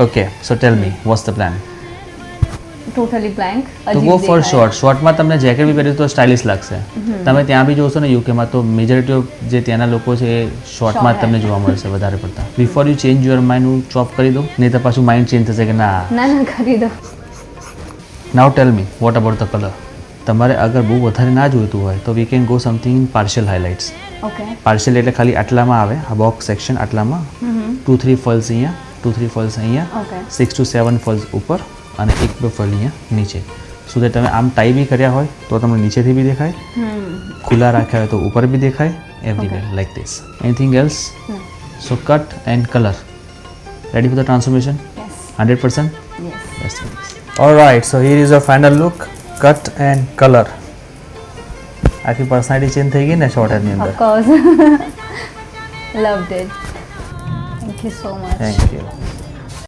Okay, so tell me, what's the plan? Totally blank તો go for short. શોર્ટમાં તમને jacket બી પહેર્યું તો stylish લાગશે. તમે ત્યાં બી જોશો ને યુકેમાં તો મેજોરિટી ઓફ જે ત્યાંના લોકો છે એ શોર્ટમાં જ તમને જોવા મળશે વધારે પડતા. Before you change your mind હું ચોપ કરી દઉં નહીં તો પાછું માઇન્ડ ચેન્જ થશે કે ના. ના કરી દો. Now tell me what about the colour. તમારે અગર બહુ વધારે ના જોઈતું હોય તો we can go something in partial highlights. Okay partial એટલે ખાલી આટલામાં આવે આ બોક્સ સેક્શન આટલામાં 2-3 ફોલ્સ અહીંયા 2-3 ફોલ્સ અહીંયા ઓકે 6 to 7 ફોલ્સ ઉપર અને 1-2 ફોલ અહીંયા નીચે. સો દેટ તમે આમ ટાઈ બી કર્યા હોય તો તમને નીચેથી બી દેખાય, ખુલ્લા રાખ્યા હોય તો ઉપર બી દેખાય, everywhere like this. Anything else? So cut and colour. Ready for the transformation? Yes 100%? Yes. Alright, so here is your final look. Cut and color. આખી પર્સનાલિટી ચેન્જ થઈ ગઈ ને શોર્ટ હેરની અંદર. Of course. Loved it. Thank you so much. Thank you.